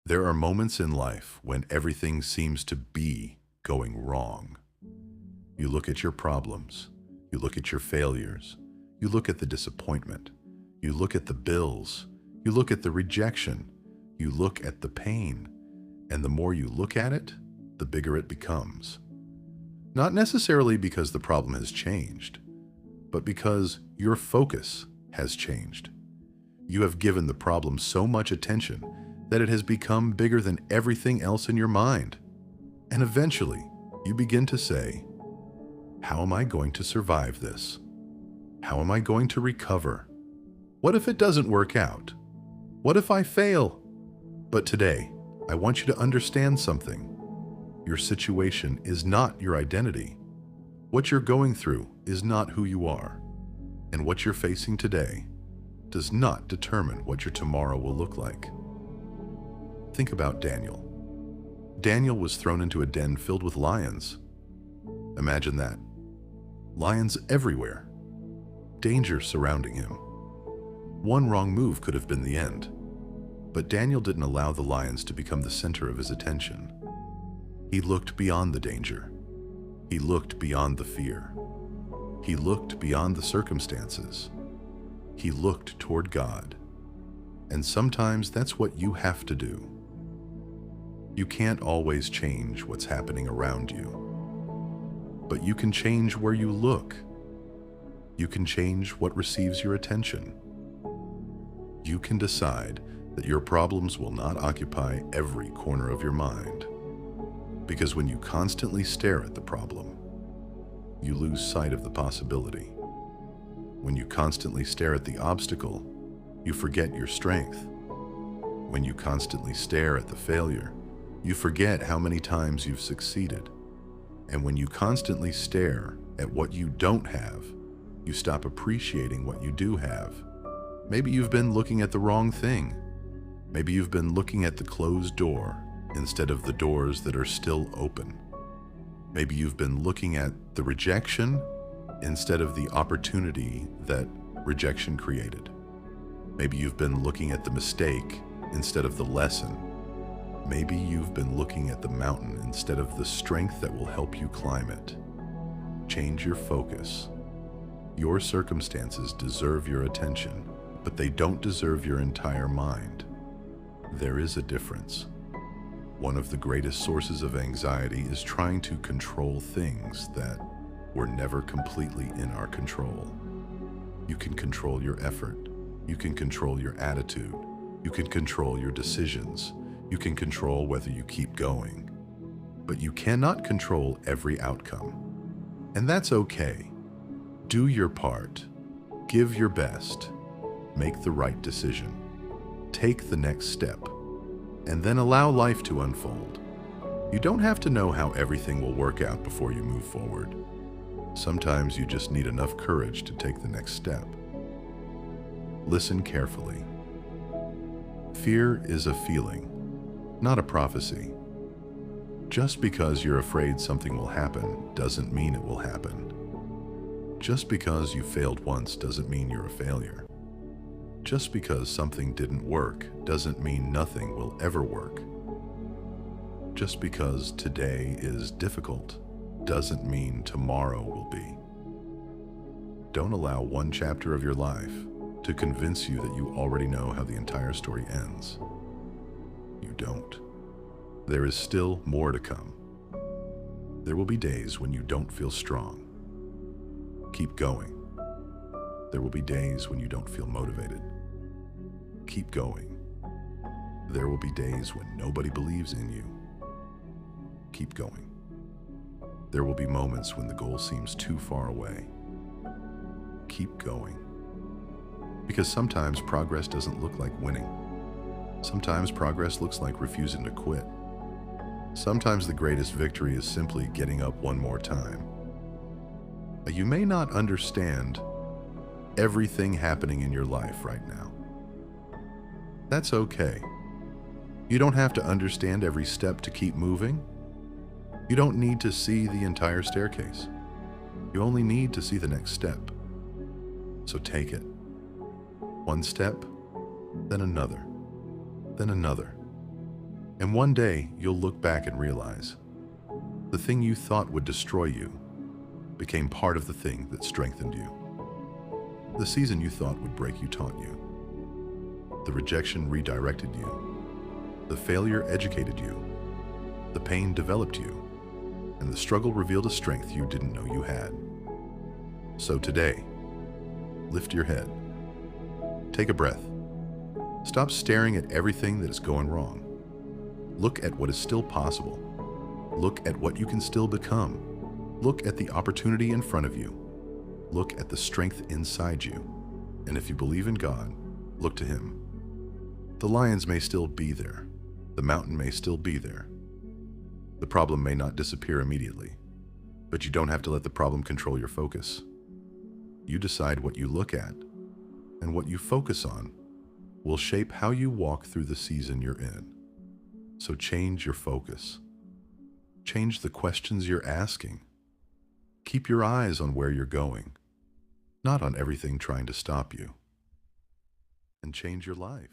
There are moments in life when everything seems to be going wrong. You look at your problems, you look at your failures, you look at the disappointment, you look at the bills, you look at the rejection, you look at the pain, and the more you look at it, the bigger it becomes. Not necessarily because the problem has changed, but because your focus has changed. You have given the problem so much attention that it has become bigger than everything else in your mind. And eventually, you begin to say, how am I going to survive this? How am I going to recover? What if it doesn't work out? What if I fail? But today, I want you to understand something. Your situation is not your identity. What you're going through is not who you are. And what you're facing today does not determine what your tomorrow will look like. Think about Daniel. Daniel was thrown into a den filled with lions. Imagine that. Lions everywhere. Danger surrounding him. One wrong move could have been the end. But Daniel didn't allow the lions to become the center of his attention. He looked beyond the danger. He looked beyond the fear. He looked beyond the circumstances. He looked toward God. And sometimes that's what you have to do. You can't always change what's happening around you. But you can change where you look. You can change what receives your attention. You can decide that your problems will not occupy every corner of your mind. Because when you constantly stare at the problem, you lose sight of the possibility. When you constantly stare at the obstacle, you forget your strength. When you constantly stare at the failure, you forget how many times you've succeeded. And when you constantly stare at what you don't have, you stop appreciating what you do have. Maybe you've been looking at the wrong thing. Maybe you've been looking at the closed door instead of the doors that are still open. Maybe you've been looking at the rejection instead of the opportunity that rejection created. Maybe you've been looking at the mistake instead of the lesson. Maybe you've been looking at the mountain instead of the strength that will help you climb it. Change your focus. Your circumstances deserve your attention, but they don't deserve your entire mind. There is a difference. One of the greatest sources of anxiety is trying to control things that were never completely in our control. You can control your effort. You can control your attitude. You can control your decisions. You can control whether you keep going. But you cannot control every outcome. And that's okay. Do your part. Give your best. Make the right decision. Take the next step. And then allow life to unfold. You don't have to know how everything will work out before you move forward. Sometimes you just need enough courage to take the next step. Listen carefully. Fear is a feeling, not a prophecy. Just because you're afraid something will happen doesn't mean it will happen. Just because you failed once doesn't mean you're a failure. Just because something didn't work doesn't mean nothing will ever work. Just because today is difficult doesn't mean tomorrow will be. Don't allow one chapter of your life to convince you that you already know how the entire story ends. You don't. There is still more to come. There will be days when you don't feel strong. Keep going. There will be days when you don't feel motivated. Keep going. There will be days when nobody believes in you. Keep going. There will be moments when the goal seems too far away. Keep going. Because sometimes progress doesn't look like winning. Sometimes progress looks like refusing to quit. Sometimes the greatest victory is simply getting up one more time. You may not understand everything happening in your life right now. That's okay. You don't have to understand every step to keep moving. You don't need to see the entire staircase. You only need to see the next step. So take it. One step, then another, then another. And one day, you'll look back and realize the thing you thought would destroy you became part of the thing that strengthened you. The season you thought would break you taught you. The rejection redirected you. The failure educated you. The pain developed you. And the struggle revealed a strength you didn't know you had. So today, lift your head. Take a breath. Stop staring at everything that is going wrong. Look at what is still possible. Look at what you can still become. Look at the opportunity in front of you. Look at the strength inside you. And if you believe in God, look to Him. The lions may still be there. The mountain may still be there. The problem may not disappear immediately, but you don't have to let the problem control your focus. You decide what you look at, and what you focus on will shape how you walk through the season you're in. So change your focus. Change the questions you're asking. Keep your eyes on where you're going, not on everything trying to stop you. And change your life.